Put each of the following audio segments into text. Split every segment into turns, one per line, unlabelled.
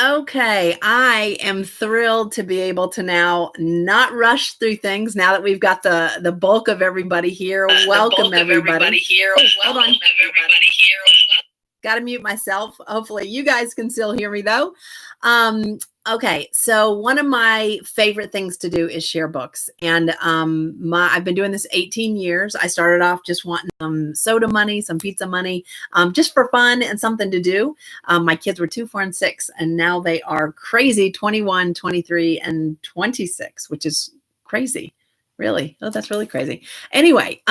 Okay, I am thrilled to be able to now not rush through things now that we've got the bulk of everybody here. Welcome everybody. Hold on. Got to mute myself. Hopefully you guys can still hear me though. Okay, so one of my favorite things to do is share books. And I've been doing this 18 years. I started off just wanting some soda money, some pizza money, just for fun and something to do. My kids were 2, 4, and 6, and now they are crazy 21, 23, and 26, which is crazy. Really? Oh, that's really crazy. Anyway,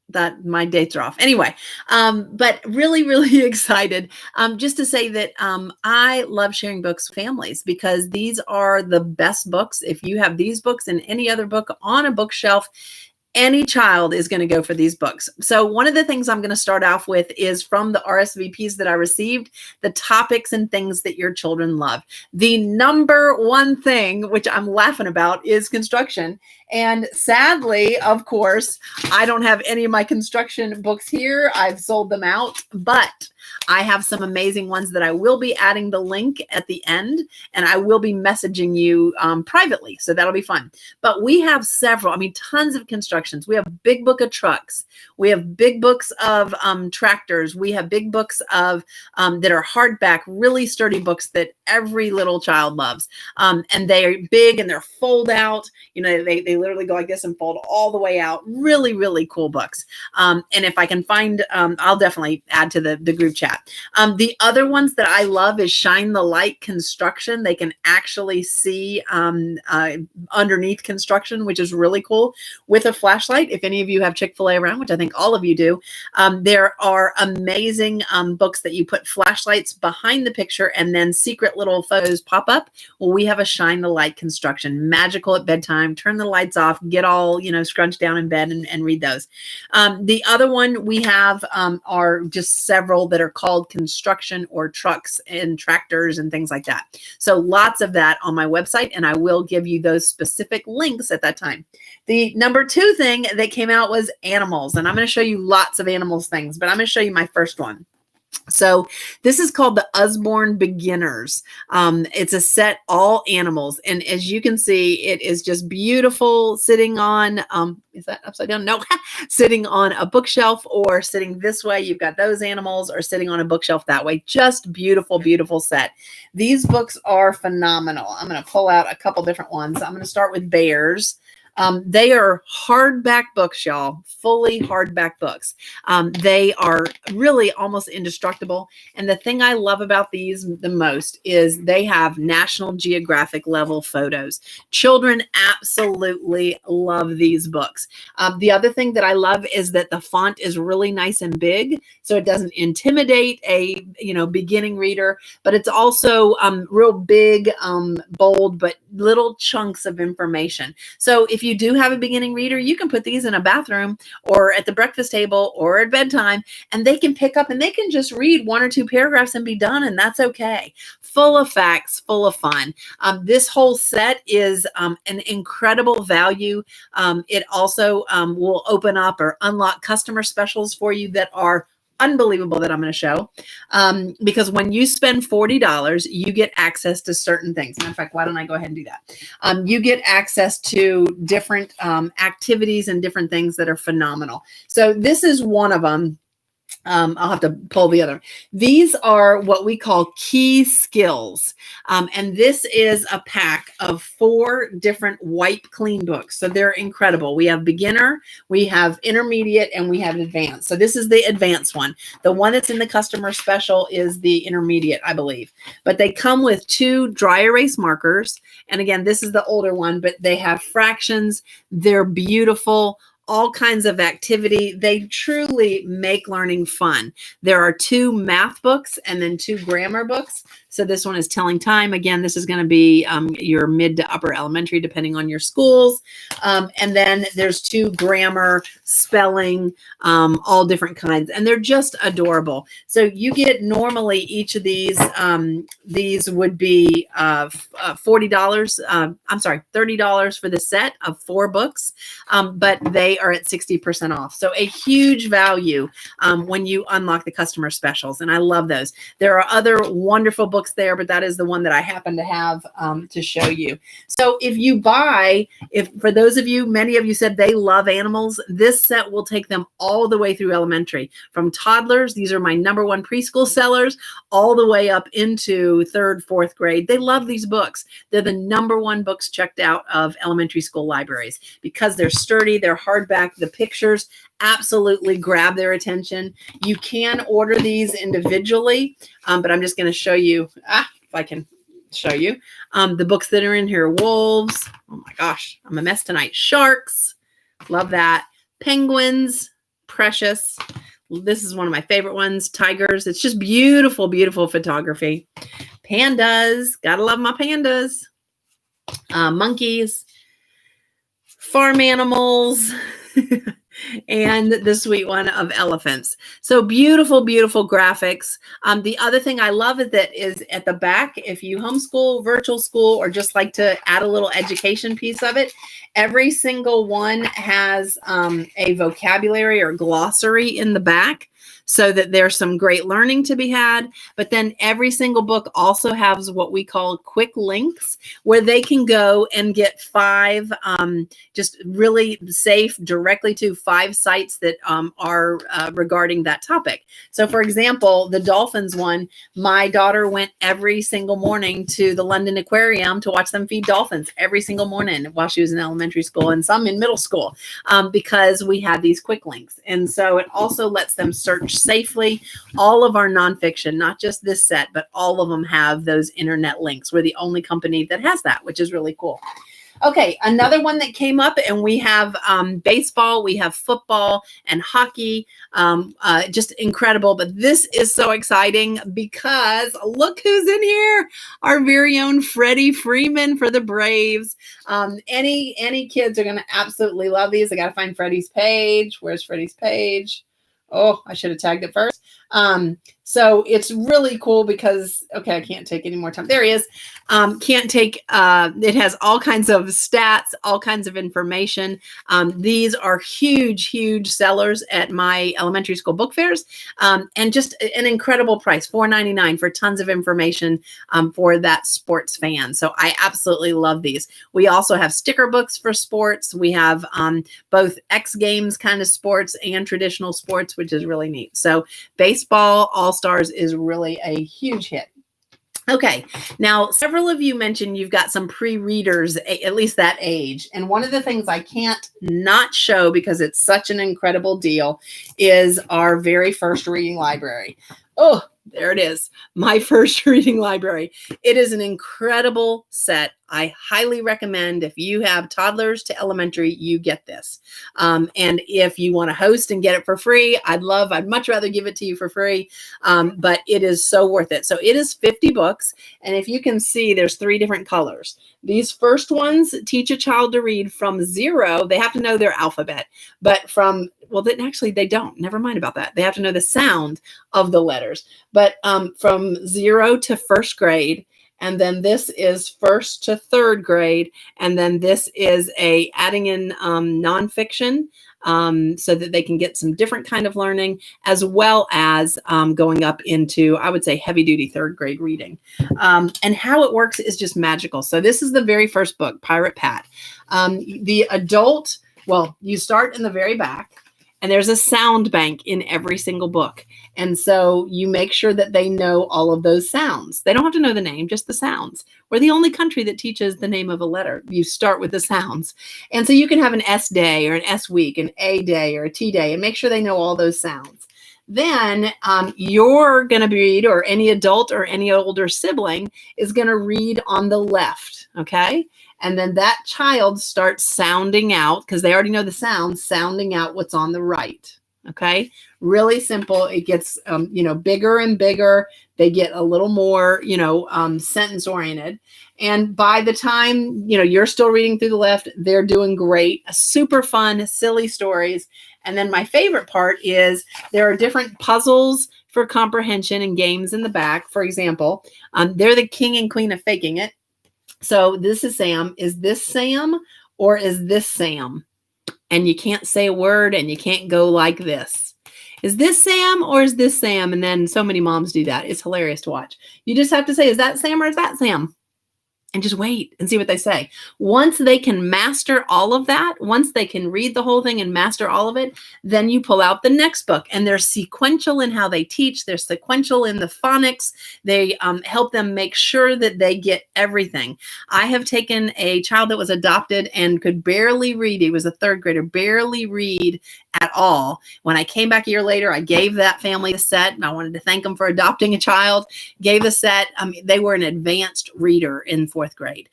that my dates are off anyway, but really excited just to say that I love sharing books with families, because these are the best books. If you have these books and any other book on a bookshelf, any child is going to go for these books. So one of the things I'm going to start off with is from the RSVPs that I received, the topics and things that your children love. The number one thing, which I'm laughing about, is construction. And sadly, of course, I don't have any of my construction books here. I've sold them out, but I have some amazing ones that I will be adding the link at the end, and I will be messaging you privately. So that'll be fun. But we have several, tons of constructions. We have big book of trucks. We have big books of tractors. We have big books of that are hardback, really sturdy books that every little child loves. And they are big and they're fold out. They literally go like this and fold all the way out. Really cool books. And if I can find, I'll definitely add to the group chat. The other ones that I love is Shine the Light Construction. They can actually see underneath construction, which is really cool, with a flashlight. If any of you have Chick-fil-A around, which I think all of you do, there are amazing books that you put flashlights behind the picture and then secret little photos pop up. Well, we have a Shine the Light Construction, magical at bedtime. Turn the lights off, get all scrunched down in bed and read those. The other one we have are just several that are called construction or trucks and tractors and things like that. So lots of that on my website, and I will give you those specific links at that time. The number 2 thing that came out was animals, and I'm going to show you lots of animals things, but I'm going to show you my first one. So this is called the Usborne Beginners. It's a set, all animals. And as you can see, it is just beautiful sitting on, is that upside down? No, sitting on a bookshelf, or sitting this way, you've got those animals, or sitting on a bookshelf that way. Just beautiful set. These books are phenomenal. I'm going to pull out a couple different ones. I'm going to start with bears. They are hardback books, y'all, fully hardback books. They are really almost indestructible. And the thing I love about these the most is they have National Geographic level photos. Children absolutely love these books. The other thing that I love is that the font is really nice and big, so it doesn't intimidate a beginning reader, but it's also real big, bold, but little chunks of information. So if you do have a beginning reader, you can put these in a bathroom or at the breakfast table or at bedtime, and they can pick up and they can just read 1 or 2 paragraphs and be done, and that's okay. Full of facts, full of fun. This whole set is an incredible value. It also will open up or unlock customer specials for you that are unbelievable, that I'm going to show, because when you spend $40, you get access to certain things. Matter of fact, why don't I go ahead and do that? You get access to different activities and different things that are phenomenal. So this is one of them. I'll have to pull the other. These are what we call key skills. And this is a pack of 4 different wipe clean books. So they're incredible. We have beginner, we have intermediate, and we have advanced. So this is the advanced one. The one that's in the customer special is the intermediate, I believe. But they come with 2 dry erase markers. And again, this is the older one, but they have fractions. They're beautiful. All kinds of activity. They truly make learning fun. There are 2 math books and then 2 grammar books. So this one is Telling Time. Again, this is going to be your mid to upper elementary, depending on your schools. And then there's 2 grammar, spelling, all different kinds. And they're just adorable. So you get normally each of these would be $40. I'm sorry, $30 for the set of 4 books, but they are at 60% off. So a huge value when you unlock the customer specials, and I love those. There are other wonderful books there, but that is the one that I happen to have to show you. So if you buy, for those of you, many of you said they love animals, this set will take them all the way through elementary. From toddlers, these are my #1 preschool sellers, all the way up into 3rd, 4th grade. They love these books. They're the #1 books checked out of elementary school libraries because they're sturdy, they're hardback, the pictures absolutely grab their attention. You can order these individually, but I'm just going to show you, if I can show you, the books that are in here. Wolves, oh my gosh, I'm a mess tonight. Sharks, love that. Penguins, precious. This is one of my favorite ones. Tigers, it's just beautiful, beautiful photography. Pandas, gotta love my pandas. Monkeys, farm animals, and the sweet one of elephants. So beautiful, beautiful graphics. The other thing I love is that is at the back, if you homeschool, virtual school, or just like to add a little education piece of it, every single one has a vocabulary or glossary in the back, so that there's some great learning to be had. But then every single book also has what we call quick links, where they can go and get 5 just really safe, directly to 5 sites that are regarding that topic. So for example, the dolphins one, my daughter went every single morning to the London Aquarium to watch them feed dolphins every single morning while she was in elementary school, and some in middle school, because we had these quick links. And so it also lets them search safely. All of our nonfiction, not just this set, but all of them have those internet links. We're the only company that has that, which is really cool. Okay, another one that came up, and we have baseball, we have football and hockey, just incredible. But this is so exciting because look who's in here, our very own Freddie Freeman for the Braves. Any kids are going to absolutely love these. I got to find Freddie's page. Where's Freddie's page? Oh, I should have tagged it first. So it's really cool because, okay, I can't take any more time. There he is. Can't take, it has all kinds of stats, all kinds of information. These are huge, huge sellers at my elementary school book fairs, and just an incredible price, $4.99 for tons of information for that sports fan. So I absolutely love these. We also have sticker books for sports. We have both X Games kind of sports and traditional sports, which is really neat. So Baseball All-Stars is really a huge hit. Okay, now several of you mentioned you've got some pre-readers, at least that age. And one of the things I can't not show because it's such an incredible deal is our very first reading library. Oh, there it is, my first reading library. It is an incredible set. I highly recommend if you have toddlers to elementary, you get this. And if you want to host and get it for free, I'd much rather give it to you for free, but it is so worth it. So it is 50 books. And if you can see, there's 3 different colors. These first ones teach a child to read from 0. They have to know their alphabet, but from, well, then actually they don't. Never mind about that. They have to know the sound of the letters, but from 0 to 1st grade. And then this is 1st to 3rd grade. And then this is adding in nonfiction so that they can get some different kind of learning, as well as going up into, I would say, heavy duty 3rd grade reading. And how it works is just magical. So this is the very first book, Pirate Pat. The adult, well, you start in the very back. And there's a sound bank in every single book. And so you make sure that they know all of those sounds. They don't have to know the name, just the sounds. We're the only country that teaches the name of a letter. You start with the sounds. And so you can have an S day or an S week, an A day or a T day, and make sure they know all those sounds. Then you're going to read, or any adult or any older sibling is going to read on the left, okay? And then that child starts sounding out, because they already know the sounds, sounding out what's on the right, okay? Really simple. It gets, bigger and bigger. They get a little more, sentence oriented. And by the time, you're still reading through the left, they're doing great. Super fun, silly stories. And then my favorite part is there are different puzzles for comprehension and games in the back. For example, they're the king and queen of faking it. So this is Sam. Is this Sam or is this Sam? And you can't say a word and you can't go like this. Is this Sam or is this Sam? And then so many moms do that. It's hilarious to watch. You just have to say, is that Sam or is that Sam? And just wait and see what they say. Once they can master all of that, once they can read the whole thing and master all of it, then you pull out the next book. And they're sequential in how they teach. They're sequential in the phonics. They help them make sure that they get everything. I have taken a child that was adopted and could barely read. He was a third grader, barely read at all. When I came back a year later, I gave that family a set, and I wanted to thank them for adopting a child. Gave the set. They were an advanced reader in fourth grade.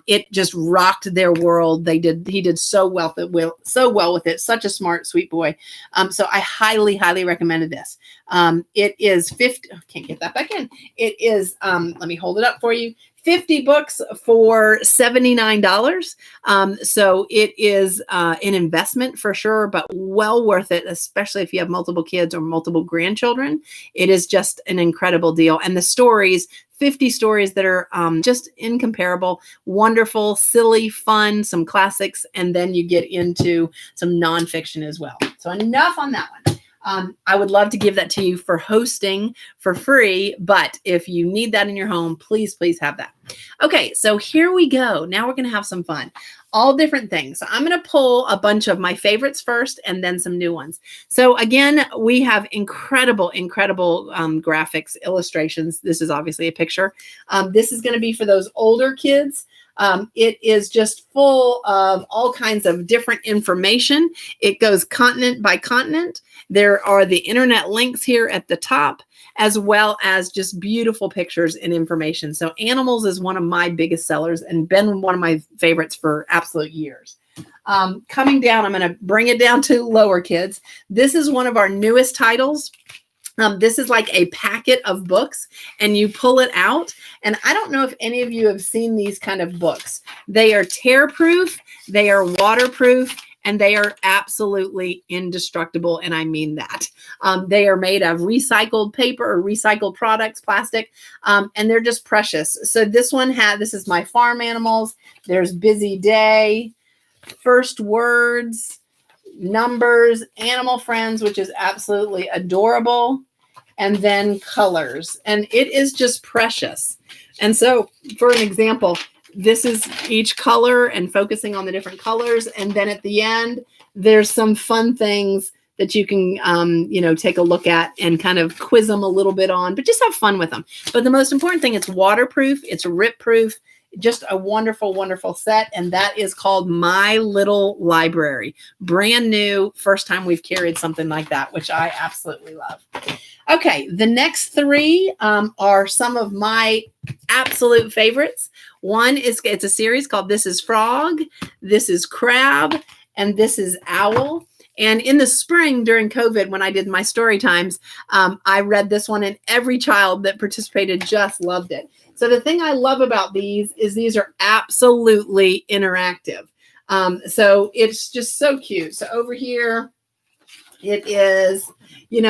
It just rocked their world. He did so well with it. Such a smart, sweet boy. So I highly, highly recommended this. It is 50. Can't get that back in. It is. Let me hold it up for you. 50 books for $79. So it is an investment for sure, but well worth it, especially if you have multiple kids or multiple grandchildren. It is just an incredible deal. And the stories, 50 stories that are just incomparable, wonderful, silly, fun, some classics, and then you get into some nonfiction as well. So enough on that one. I would love to give that to you for hosting for free, but if you need that in your home, please, please have that. Okay, so here we go. Now we're going to have some fun. All different things. So I'm going to pull a bunch of my favorites first and then some new ones. So again, we have incredible graphics, illustrations. This is obviously a picture. This is going to be for those older kids. It is just full of all kinds of different information. It goes continent by continent. There are the internet links here at the top, as well as just beautiful pictures and information. So animals is one of my biggest sellers and been one of my favorites for absolute years. Coming down, I'm going to bring it down to lower kids. This is one of our newest titles. This is like a packet of books and you pull it out. And I don't know if any of you have seen these kind of books. They are tear-proof, they are waterproof, and they are absolutely indestructible. And I mean that. They are made of recycled paper or recycled products, plastic, and they're just precious. So this is my farm animals. There's busy day, first words, numbers, animal friends, which is absolutely adorable, and then colors. And it is just precious. And so for an example, this is each color and focusing on the different colors. And then at the end, there's some fun things that you can, take a look at and kind of quiz them a little bit on, but just have fun with them. But the most important thing, it's waterproof, it's rip proof, just a wonderful, wonderful set. And that is called My Little Library. Brand new, first time we've carried something like that, which I absolutely love. Okay, the next three are some of my absolute favorites. One is, it's a series called This is Frog, This is Crab, and This is Owl. And in the spring during COVID, when I did my story times, I read this one and every child that participated just loved it. So the thing I love about these is these are absolutely interactive. So it's just so cute. So over here, it is, hey,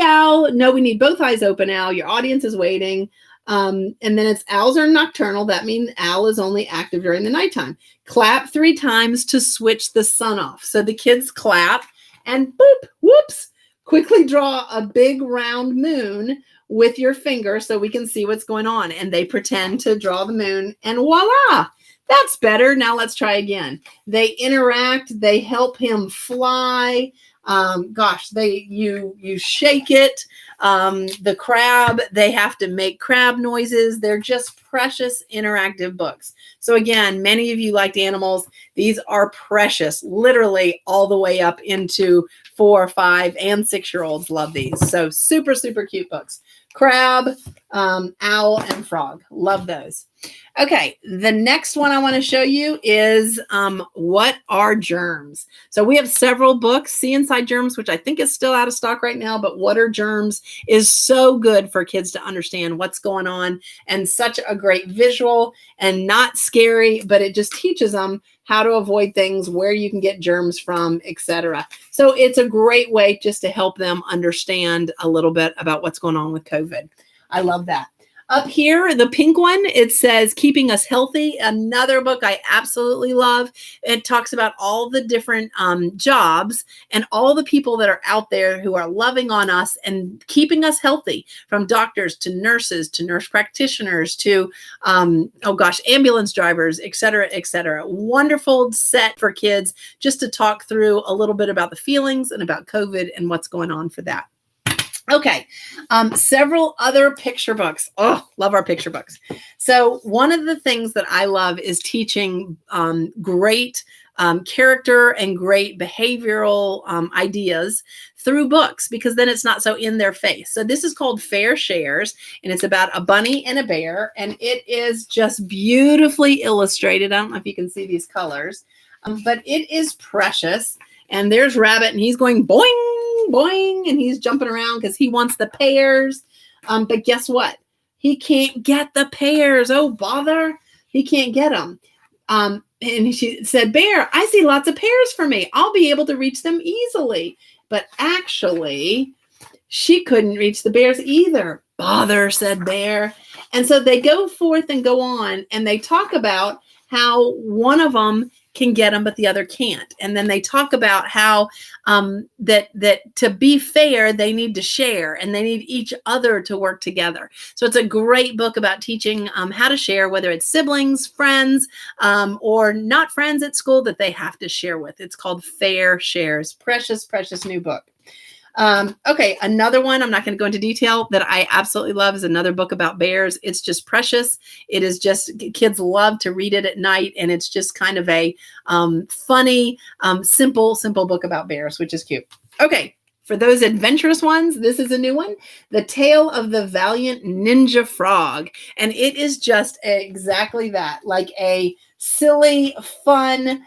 Owl, no, we need both eyes open, Owl. Your audience is waiting. And then it's owls are nocturnal. That means owl is only active during the nighttime. Clap 3 times to switch the sun off. So the kids clap and boop, whoops, quickly draw a big round moon with your finger so we can see what's going on. And they pretend to draw the moon and voila, that's better. Now let's try again. They interact. They help him fly. You shake it. The crab, they have to make crab noises. They're just precious interactive books. So again, many of you liked animals. These are precious, literally all the way up into 4, 5, and 6-year-olds love these. So super, super cute books. Crab, owl, and frog. Love those. Okay, the next one I want to show you is what are germs? So we have several books, See Inside Germs, which I think is still out of stock right now, but What Are Germs is so good for kids to understand what's going on and such a great visual and not scary, but it just teaches them how to avoid things, where you can get germs from, etc. So it's a great way just to help them understand a little bit about what's going on with COVID. I love that. Up here, the pink one, it says Keeping Us Healthy, another book I absolutely love. It talks about all the different jobs and all the people that are out there who are loving on us and keeping us healthy, from doctors to nurses to nurse practitioners to, ambulance drivers, et cetera, et cetera. Wonderful set for kids just to talk through a little bit about the feelings and about COVID and what's going on for that. Okay, several other picture books. Oh, love our picture books. So one of the things that I love is teaching great character and great behavioral ideas through books, because then it's not so in their face. So this is called Fair Shares, and it's about a bunny and a bear, and it is just beautifully illustrated. I don't know if you can see these colors, but it is precious. And there's Rabbit, and he's going boing, boing, and he's jumping around because he wants the pears. But guess what? He can't get the pears. Oh, bother. He can't get them. And she said, Bear, I see lots of pears for me. I'll be able to reach them easily. But actually, she couldn't reach the bears either. Bother, said Bear. And so they go forth and go on, and they talk about how one of them can get them, but the other can't. And then they talk about how that to be fair, they need to share, and they need each other to work together. So it's a great book about teaching how to share, whether it's siblings, friends, or not friends at school that they have to share with. It's called Fair Shares. Precious, precious new book. Okay, another one, I'm not going to go into detail, that I absolutely love is another book about bears. It's just precious. It is just, kids love to read it at night, and it's just kind of a funny, simple book about bears, which is cute. Okay, for those adventurous ones, this is a new one, The Tale of the Valiant Ninja Frog. And it is just exactly that, like a silly, fun,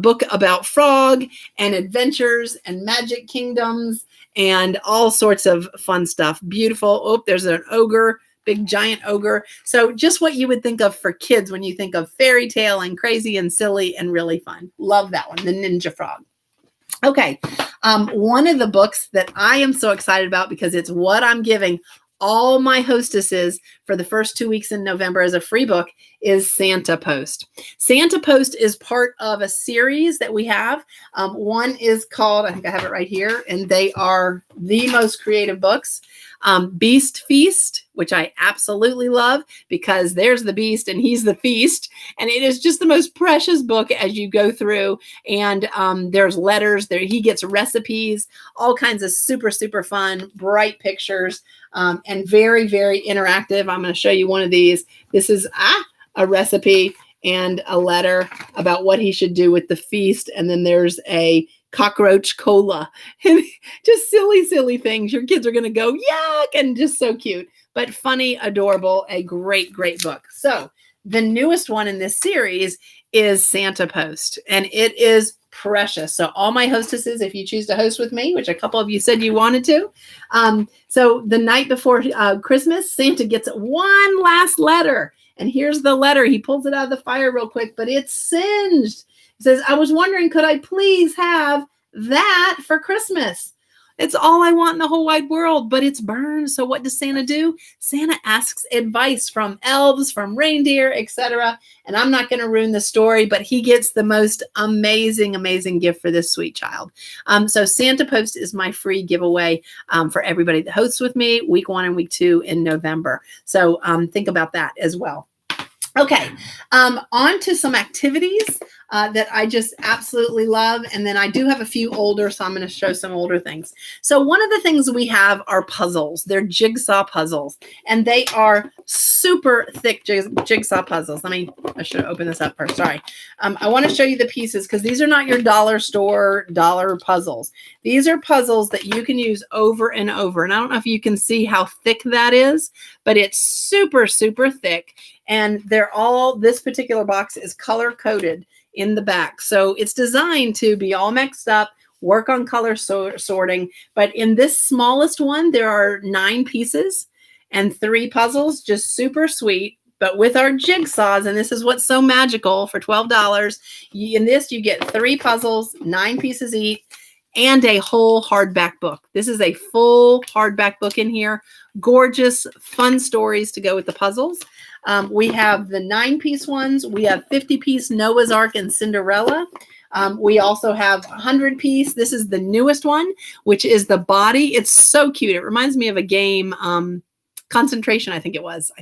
book about frog and adventures and magic kingdoms and all sorts of fun stuff. Beautiful. Oh, there's an ogre, big giant ogre. So just what you would think of for kids when you think of fairy tale and crazy and silly and really fun. Love that one, The Ninja Frog. Okay. One of the books that I am so excited about, because it's what I'm giving all my hostesses for the first 2 weeks in November as a free book, is Santa Post. Santa Post is part of a series that we have. One is called, I think I have it right here, and they are the most creative books. Beast Feast, which I absolutely love, because there's the beast and he's the feast. And it is just the most precious book as you go through. And there's letters there. He gets recipes, all kinds of super, super fun, bright pictures, and very, very interactive. I'm going to show you one of these. This is a recipe and a letter about what he should do with the feast. And then there's a cockroach cola, and just silly, silly things. Your kids are going to go, yuck, and just so cute, but funny, adorable, a great, great book. So the newest one in this series is Santa Post, and it is precious. So all my hostesses, if you choose to host with me, which a couple of you said you wanted to, so the night before Christmas, Santa gets one last letter. And here's the letter. He pulls it out of the fire real quick, but it's singed. It says, I was wondering, could I please have that for Christmas? It's all I want in the whole wide world, but it's burned. So what does Santa do? Santa asks advice from elves, from reindeer, etc. And I'm not going to ruin the story, but he gets the most amazing, amazing gift for this sweet child. So Santa Post is my free giveaway for everybody that hosts with me week 1 and week 2 in November. So think about that as well. Okay, on to some activities that I just absolutely love. And then I do have a few older, so I'm going to show some older things. So one of the things we have are puzzles. They're jigsaw puzzles, and they are super thick jigsaw puzzles. I should open this up first. Sorry. I want to show you the pieces, because these are not your dollar store dollar puzzles. These are puzzles that you can use over and over. And I don't know if you can see how thick that is, but it's super, super thick. And this particular box is color coded in the back. So it's designed to be all mixed up, work on color sorting. But in this smallest one, there are 9 pieces and 3 puzzles, just super sweet. But with our jigsaws, and this is what's so magical, for $12, in this you get 3 puzzles, 9 pieces each. and a whole hardback book. This is a full hardback book in here. Gorgeous, fun stories to go with the puzzles. We have the 9-piece ones. We have 50-piece Noah's Ark and Cinderella. We also have 100-piece. This is the newest one, which is the body. It's so cute. It reminds me of a game, Concentration, I think it was,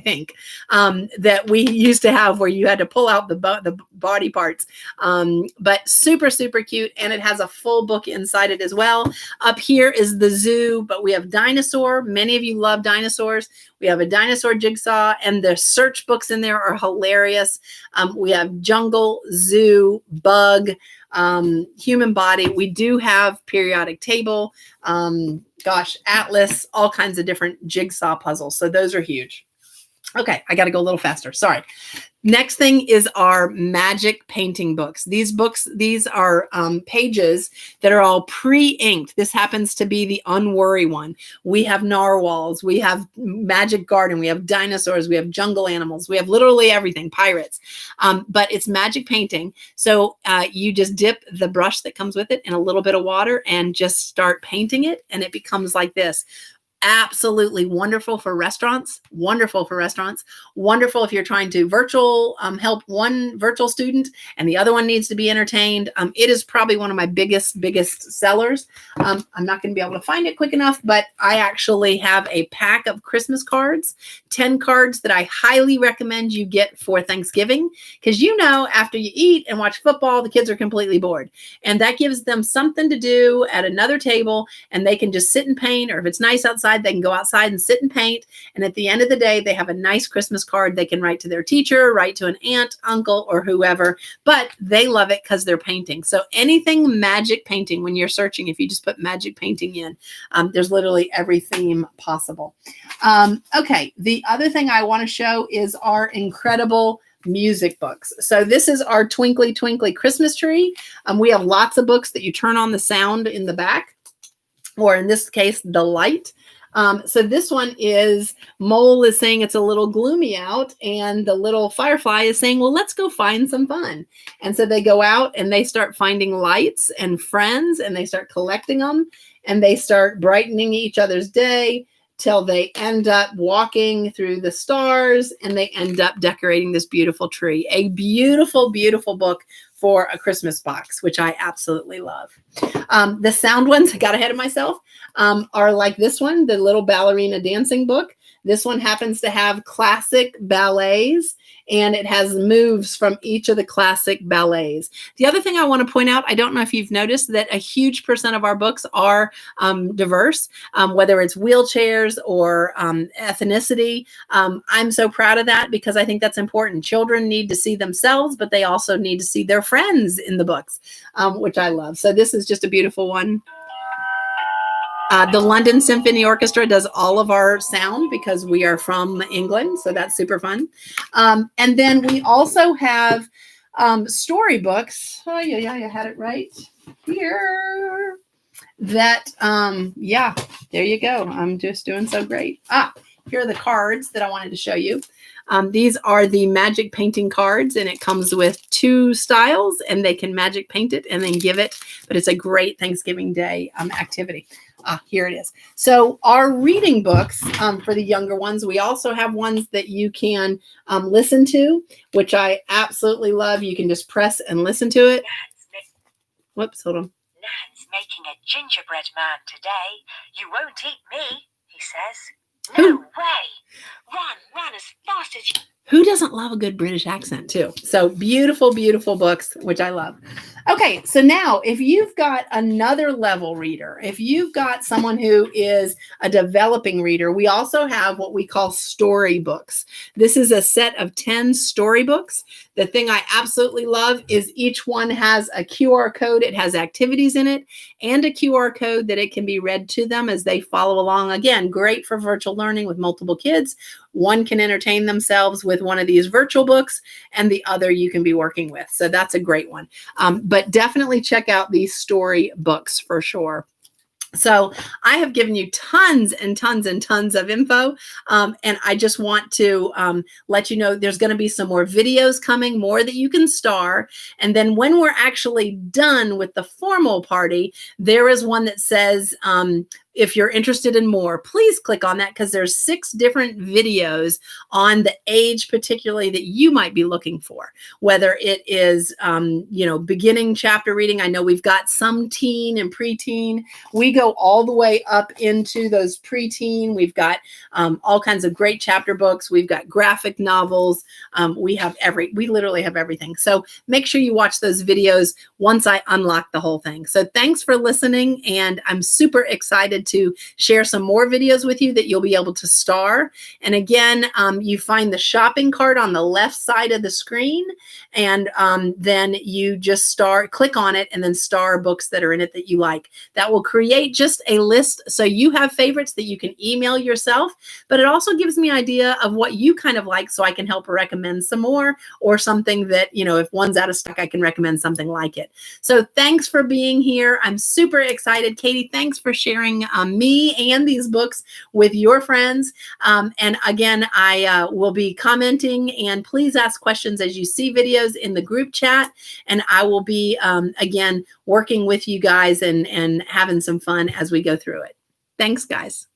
that we used to have where you had to pull out the body parts. But super, super cute. And it has a full book inside it as well. Up here is the zoo, but we have dinosaur. Many of you love dinosaurs. We have a dinosaur jigsaw, and the search books in there are hilarious. We have jungle, zoo, bug, human body. We do have periodic table, atlas, all kinds of different jigsaw puzzles. So those are huge. Okay, I got to go a little faster. Sorry. Next thing is our magic painting books. These are pages that are all pre-inked. This happens to be the Unworry one. We have narwhals. We have Magic Garden. We have dinosaurs. We have jungle animals. We have literally everything, pirates. But it's magic painting. So you just dip the brush that comes with it in a little bit of water and just start painting it, and it becomes like this. Absolutely wonderful for restaurants. Wonderful for restaurants. Wonderful if you're trying to virtual help one virtual student and the other one needs to be entertained. It is probably one of my biggest sellers. I'm not going to be able to find it quick enough, but I actually have a pack of Christmas cards, 10 cards that I highly recommend you get for Thanksgiving, because after you eat and watch football, the kids are completely bored, and that gives them something to do at another table, and they can just sit and paint, or if it's nice outside, they can go outside and sit and paint. And at the end of the day, they have a nice Christmas card they can write to their teacher, write to an aunt, uncle, or whoever, but they love it because they're painting. So anything magic painting, when you're searching, if you just put magic painting in, there's literally every theme possible. Okay, the other thing I want to show is our incredible music books. So this is our Twinkly Twinkly Christmas Tree. We have lots of books that you turn on the sound in the back, or in this case, the light. So this one is Mole is saying it's a little gloomy out, and the little firefly is saying, well, let's go find some fun. And so they go out and they start finding lights and friends, and they start collecting them, and they start brightening each other's day till they end up walking through the stars, and they end up decorating this beautiful tree. A beautiful, beautiful book for a Christmas box, which I absolutely love. The sound ones, I got ahead of myself, are like this one, the little ballerina dancing book. This one happens to have classic ballets, and it has moves from each of the classic ballets. The other thing I want to point out, I don't know if you've noticed that a huge percent of our books are diverse, whether it's wheelchairs or ethnicity. I'm so proud of that because I think that's important. Children need to see themselves, but they also need to see their friends in the books, which I love. So this is just a beautiful one. The London Symphony Orchestra does all of our sound because we are from England, so that's super fun. And then we also have storybooks. Oh, yeah, I had it right here. That, there you go. I'm just doing so great. Here are the cards that I wanted to show you. These are the magic painting cards, and it comes with 2 styles, and they can magic paint it and then give it, but it's a great Thanksgiving Day activity. Here it is. So our reading books for the younger ones, we also have ones that you can listen to, which I absolutely love. You can just press and listen to it. Whoops, hold on.
Nan's making a gingerbread man today. You won't eat me, he says. No way. Run as fast as you.
Who doesn't love a good British accent too? So beautiful, beautiful books, which I love. Okay, so now if you've got another level reader, if you've got someone who is a developing reader, we also have what we call storybooks. This is a set of 10 storybooks. The thing I absolutely love is each one has a QR code. It has activities in it and a QR code that it can be read to them as they follow along. Again, great for virtual learning with multiple kids. One can entertain themselves with one of these virtual books, and the other you can be working with. So that's a great one. But definitely check out these story books for sure. So I have given you tons and tons and tons of info. And I just want to let you know there's going to be some more videos coming, more that you can star. And then when we're actually done with the formal party, there is one that says, if you're interested in more, please click on that, because there's 6 different videos on the age particularly that you might be looking for, whether it is, beginning chapter reading. I know we've got some teen and preteen. We go all the way up into those preteen. We've got all kinds of great chapter books. We've got graphic novels. We literally have everything. So make sure you watch those videos once I unlock the whole thing. So thanks for listening. And I'm super excited to share some more videos with you that you'll be able to star. And again, you find the shopping cart on the left side of the screen. And then you just click on it and then star books that are in it that you like. That will create just a list. So you have favorites that you can email yourself, but it also gives me an idea of what you kind of like, so I can help recommend some more, or something that, if one's out of stock, I can recommend something like it. So thanks for being here. I'm super excited. Katie, thanks for sharing me and these books with your friends. And again, I will be commenting, and please ask questions as you see videos in the group chat. And I will be, again, working with you guys and having some fun as we go through it. Thanks, guys.